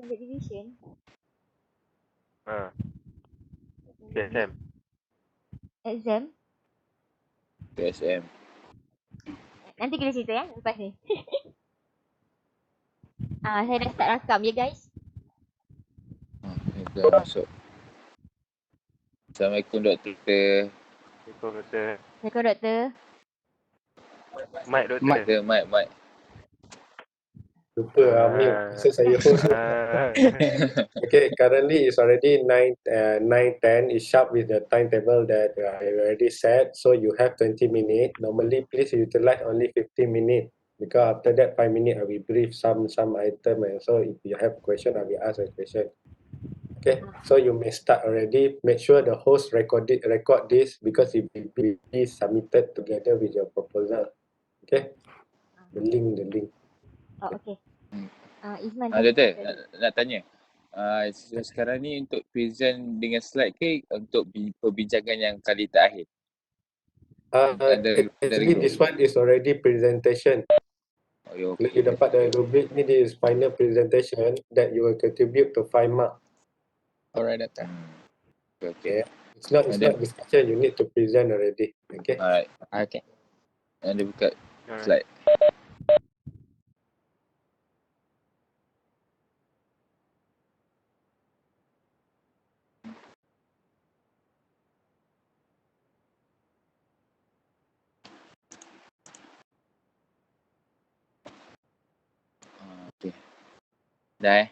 Standard deviation. PSM. Exam. PSM. Nanti kita cerita ya lepas ni. Saya dah start rakam ya guys. Dah masuk. Assalamualaikum doktor. Assalamualaikum doktor. Assalamualaikum doktor. Mic doktor. Mic. Lupa mute. So saya host. Okay, currently it's already 9:10. It's sharp with the timetable that I already set. So you have 20 minutes. Normally, please utilize only 15 minutes because after that 5 minutes I will brief some item, and so if you have a question, I will ask a question. Okay, so you may start already. Make sure the host record this because it will be submitted together with your proposal. Okay, the link. Oh, okay. Izman. Doktor, nak tanya. Sekarang ni untuk present dengan slide ke untuk perbincangan yang kali terakhir? Actually, this one is already presentation. Oh, You dapat the rubric ni, this is final presentation that you will contribute to 5 mark. Alright, doktor. Okay. It's not discussion, you need to present already. Okay. Alright. Okay. Anda buka slide. Okay. Dah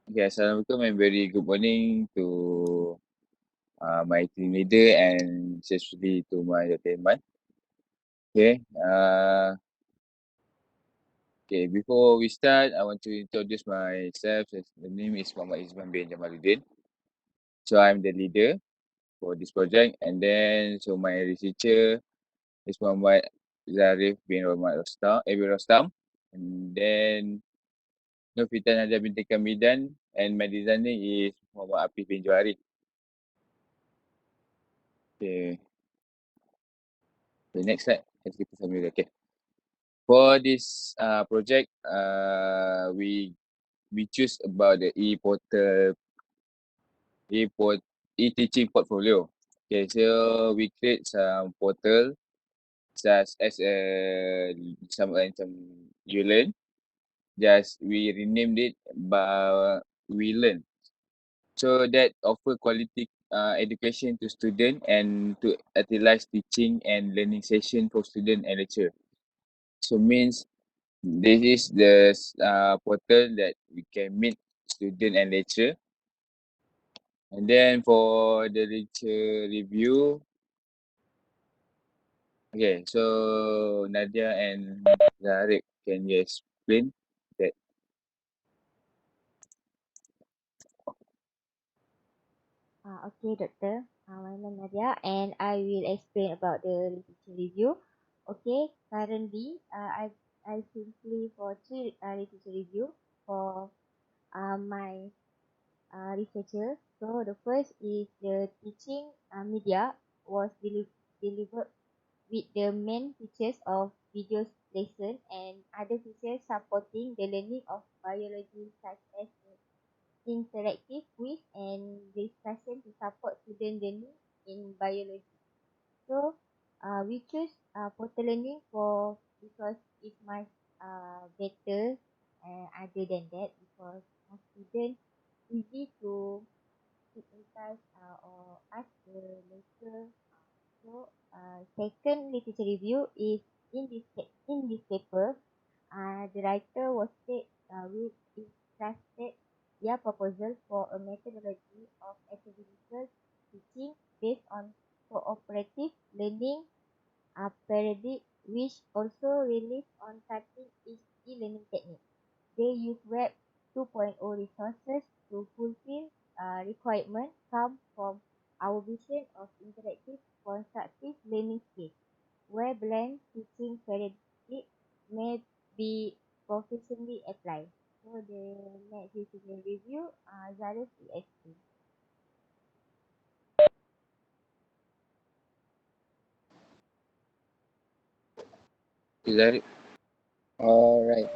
Okay, Assalamualaikum and very good morning to my team leader and especially to my Dr. Iman. Okay. Okay, before we start, I want to introduce myself. The name is Muhammad Izman bin Jamaluddin. So I'm the leader for this project, and then so my researcher is Muhammad Zarif bin Rostam, and then Nurfitan Nadia binti Kamidan, and my designer is Muhammad Apif bin Johari. Okay. The next slide. Let's get familiar. Okay. For this project, we choose about the e-teaching portfolio. Okay, so we create some portal such as some you learn. Just we renamed it by we learn. So that offer quality education to student and to utilize teaching and learning session for student and lecturer. So means this is the portal that we can meet student and lecturer. And then for the lecture review, okay, so Nadia and Zarek, can you explain that? Okay, Doctor. My name is Nadia and I will explain about the literature review. Okay, currently I simply for 3 literature review for my researcher. So the first is the teaching media was delivered with the main features of video lesson and other features supporting the learning of biology such as interactive quiz and discussion to support student learning in biology. So we choose portal learning because it's much better other than that because student easy to keep in touch or ask the lecturer. So second literature review is in this paper. The writer was said with trusted their proposal for a methodology of academic teaching based on cooperative learning paradigm, which also relies on cutting-edge e-learning techniques. They use Web 2.0 resources to fulfill requirements come from our vision of interactive constructive learning space, where blend teaching paradigm may be professionally applied. So the next literature review, Zarif will explain. Okay, Zarek. Alright.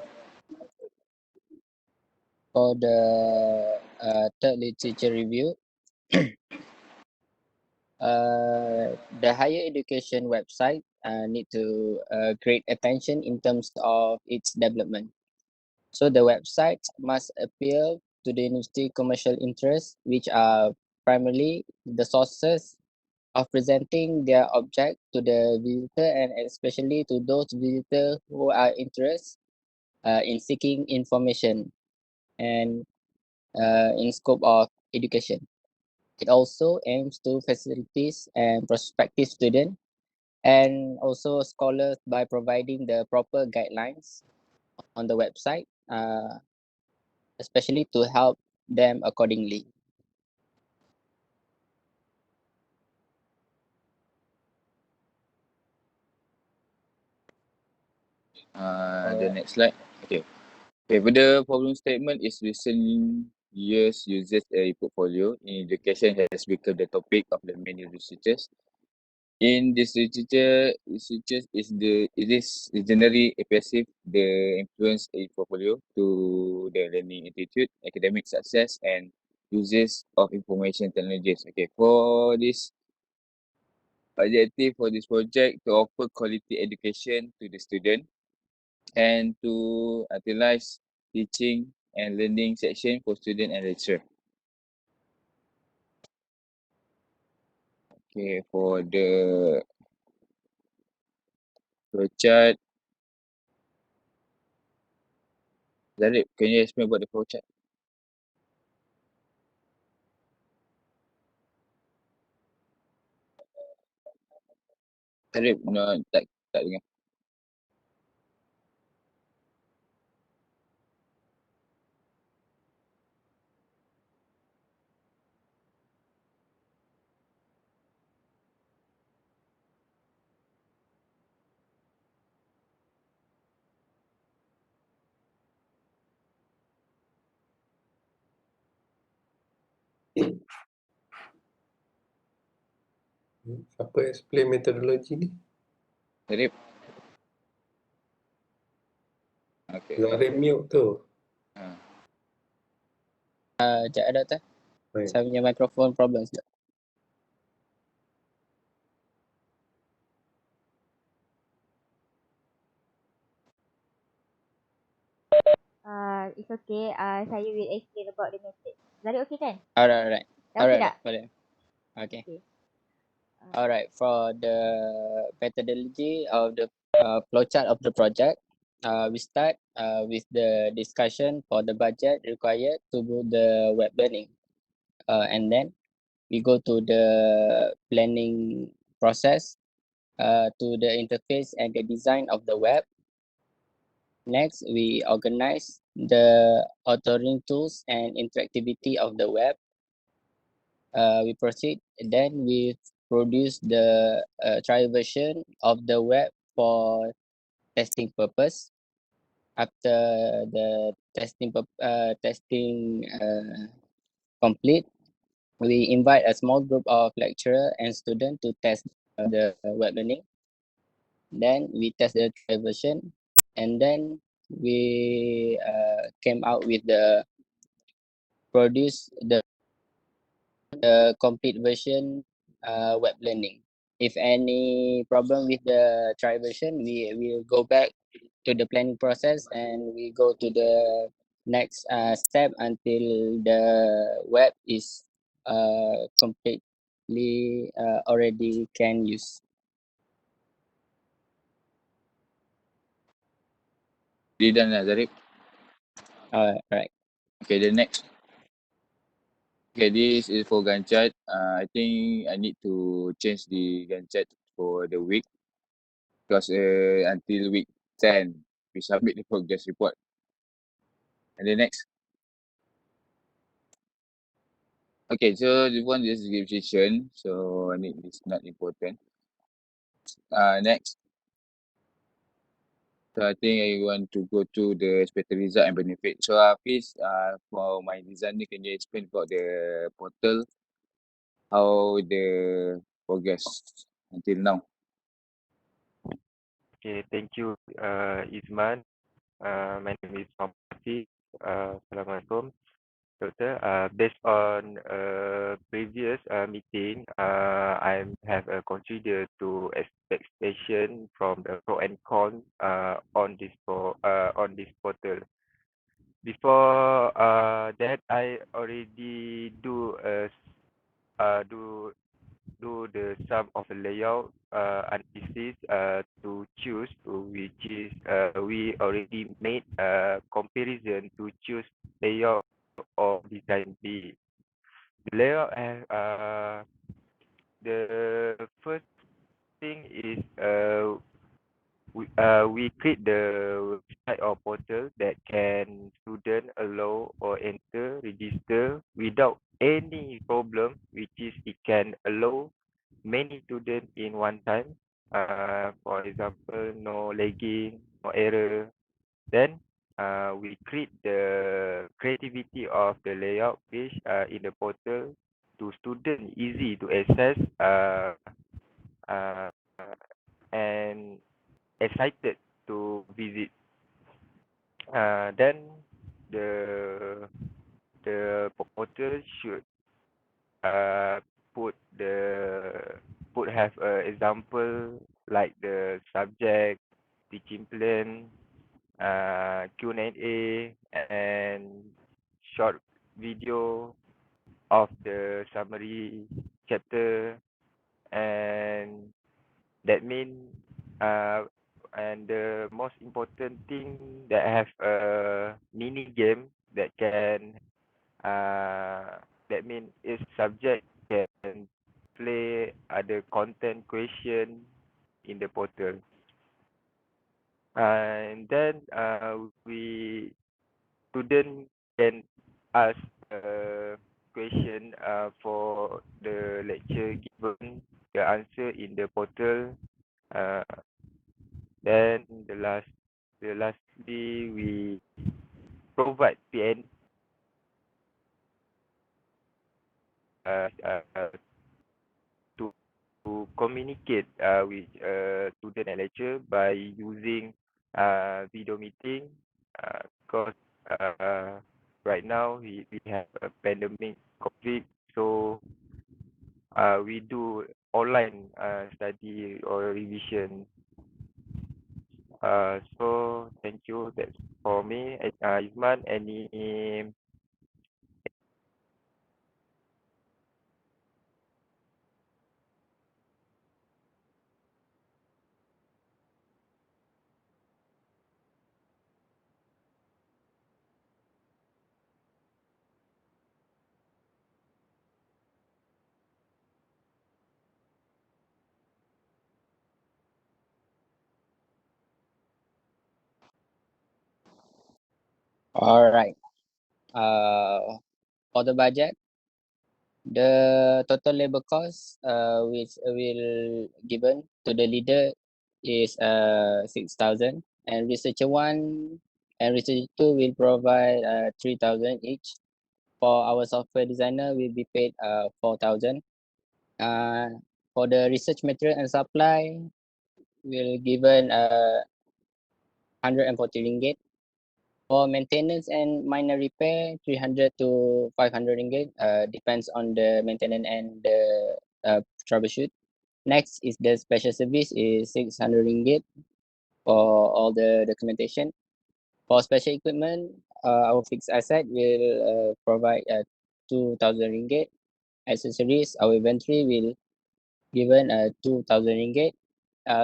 For the third literature review, the higher education website need to great attention in terms of its development. So the website must appeal to the university commercial interests, which are primarily the sources of presenting their object to the visitor and especially to those visitors who are interested in seeking information and in scope of education. It also aims to facilitate and prospective students and also scholars by providing the proper guidelines on the website, especially to help them accordingly. The next slide. Okay. Okay, for the problem statement is recent years uses a portfolio in education has become the topic of the many researchers. In this researchers it is generally passive the influence a portfolio to the learning attitude, academic success, and uses of information technologies. Okay, for this objective for this project to offer quality education to the student and to utilize teaching and learning section for student and lecturer. Okay, for the flowchart, Zarif, can you explain about the flowchart? Zarif, no, tak dengar. Siapa explain metodologi ni? Zarif. Okay. Zarif mute tu. Sekejap doktor. Baik. Saya punya microphone problem sekejap. It's okay. Saya will explain about the method. Zari okay kan? Alright. Dah okay tak? Boleh. Okay. Okay. Alright, for the methodology of the flowchart of the project, we start with the discussion for the budget required to do the web learning. And then we go to the planning process, to the interface and the design of the web. Next, we organize the authoring tools and interactivity of the web. We proceed, then we produce the trial version of the web for testing purpose. After the testing complete, we invite a small group of lecturer and student to test the web learning. Then we test the trial version, and then we came out with the produce the complete version web learning. If any problem with the trial version, we will go back to the planning process and we go to the next step until the web is completely already can use. Dia done lah, Zarif. Right. Okay, the next. Okay, this is for Gantt chart. I think I need to change the Gantt chart for the week because until week 10, we submit the progress report. And the next. Okay, so the one is revision, so I need this not important. Next. So I think I want to go to the expected result and benefit. So Hafiz, for my designer, can you explain about the portal, how the progress until now? Okay, thank you, Izman. My name is Muhammad Hafiz. Assalamualaikum, Doctor. Based on previous meeting, I have considered to expectation from the pro and con on this portal. Before that, I already do the sum of the layout analysis to choose which is we already made a comparison to choose layout or design B. The layout has the first thing is we create the website or portal that can student allow or enter register without any problem, which is it can allow many students in one time. For example, no lagging, no error. Then we create the creativity of the layout page in the portal to student easy to access uh, and excited to visit. Then the portal should uh, put the put have a example like the subject, teaching plan, Q&A, and short video of the summary chapter, and that mean and the most important thing that have a mini game that can that mean each subject can play other content question in the portal. And then we student can ask a question for the lecture given the answer in the portal. Uh, then the lastly we provide PN uh, to communicate with student and lecturer by using video meeting because right now we have a pandemic COVID, so we do online study or revision. So thank you. That's for me. Isman, any All right. For the budget, the total labor cost which will given to the leader is 6,000, and researcher one and researcher two will provide 3,000 each. For our software designer, will be paid 4,000. For the research material and supply, will given 140 ringgit. For maintenance and minor repair, 300 to 500 ringgit. Depends on the maintenance and the troubleshoot. Next is the special service is 600 ringgit for all the documentation. For special equipment, our fixed asset will provide 2,000 ringgit. Accessories, our inventory will given 2,000 ringgit.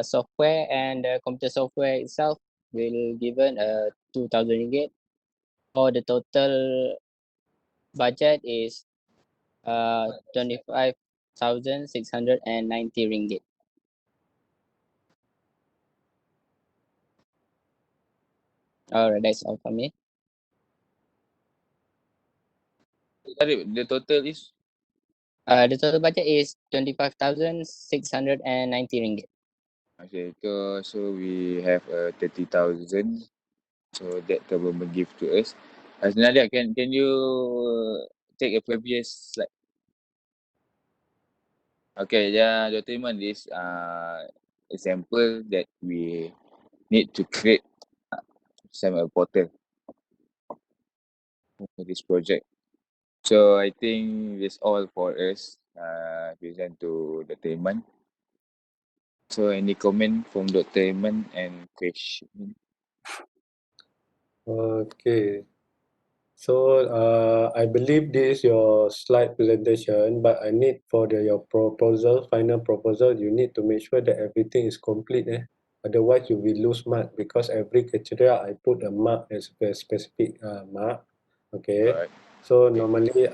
Software and computer software itself will given 2,000 ringgit. For the total budget is 25,690 ringgit. All right, that's all for me. Sorry, the total is The total budget is 25,690 ringgit. okay. So we have 30,000. So that government give to us. Nadia, can you take a previous slide? Okay, yeah, Dr. Iman, this example that we need to create some portal. for this project. So I think that's all for us. Present to Dr. Iman. So any comment from Dr. Iman and question? Okay. So I believe this is your slide presentation, but I need for your proposal, final proposal, you need to make sure that everything is complete. Otherwise, you will lose mark because every criteria I put a mark as a specific mark. Okay. Alright. So Okay. normally,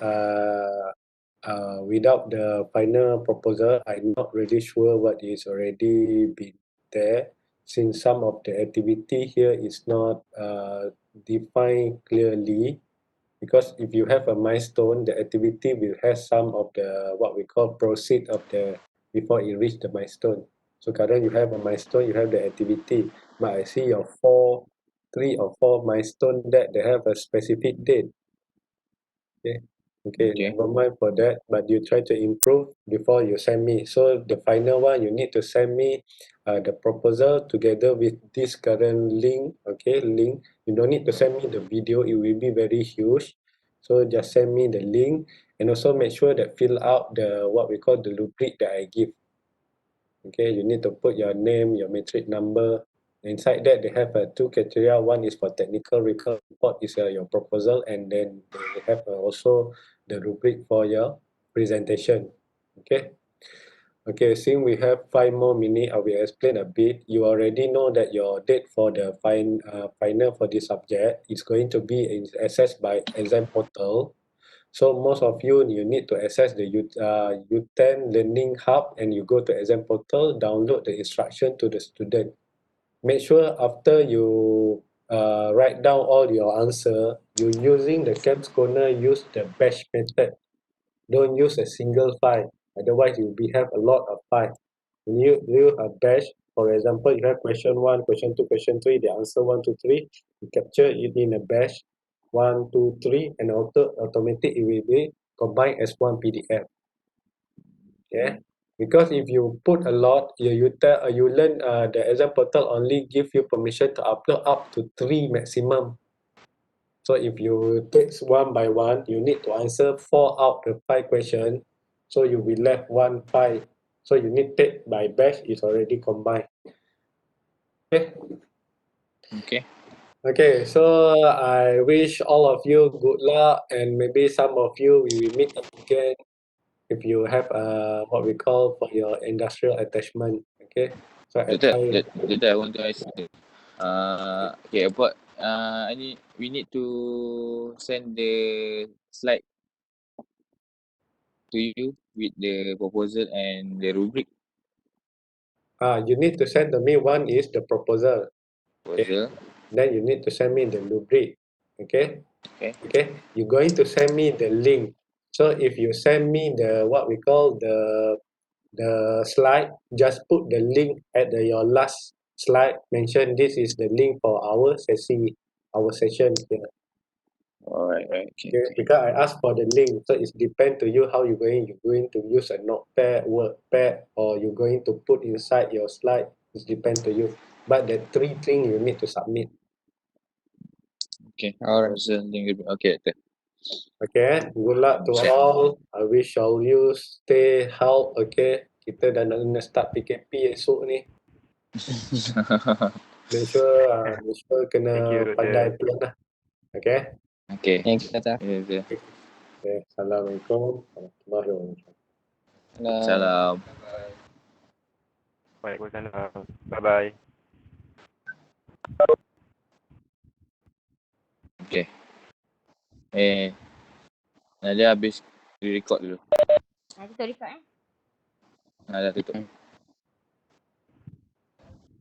without the final proposal, I'm not really sure what is already been there, since some of the activity here is not defined clearly. Because if you have a milestone, the activity will have some of the what we call proceed of the before it reach the milestone. So current you have a milestone, you have the activity, but I see your three or four milestone that they have a specific date. Okay. Okay, Okay. never mind for that, but you try to improve before you send me. So the final one, you need to send me the proposal together with this current link. Okay, link. You don't need to send me the video, it will be very huge. So just send me the link and also make sure that fill out the what we call the rubric that I give. Okay, you need to put your name, your metric number. Inside that, they have two criteria. One is for technical report is your proposal, and then they have also the rubric for your presentation. Okay. Okay, since we have 5 more minutes, I will explain a bit. You already know that your date for the final for this subject is going to be accessed by exam portal. So most of you, you need to access the U10 Learning Hub and you go to exam portal, download the instruction to the student. Make sure after you write down all your answer, you using the CAMS corner, use the batch method. Don't use a single file. Otherwise, you will have a lot of file. When you use a batch, for example, you have question 1, question 2, question 3, the answer 1, 2, 3, you capture it in a batch 1, 2, 3, and automatic it will be combined as one PDF. Okay, because if you put a lot, you learn the exam portal only give you permission to upload up to 3 maximum. So if you take one by one, you need to answer 4 out of 5 questions. So you will left 1 5. So you need take by batch is already combined. Okay. Okay. Okay. So I wish all of you good luck, and maybe some of you we will meet again if you have what we call for your industrial attachment. Okay. So Doctor, I Doctor, I want to ask you. Okay, about we need to send the slide to you with the proposal and the rubric you need to send to me one is the proposal. Okay. proposal. Then you need to send me the rubric. Okay. Okay. Okay, you're going to send me the link. So if you send me the what we call the slide, just put the link at your last slide, mention this is the link for our session, our session here. Alright, right. Okay, Okay, okay. because I asked for the link, so it's depend to you how you're going to use a notepad, wordpad, or you're going to put inside your slide. It's depend to you, but the 3 things you need to submit. Okay. Alright. Proposal link rubric. Okay, Doctor. Okay, good luck to Set. all. I wish all you stay health. Okay, kita dah nak kena start PKP esok ni. Make sure Thank you, kena pandai Doctor. plan lah. Okay. Okay. Thank you, Tata. Yeah, Doctor. Okay. Assalamualaikum warahmatullahi wabarakatuh. Salam. Waalaikumsalam. Bye-bye. Okay. Nadia habis record dulu. Nanti tutup record eh. Dah tutup.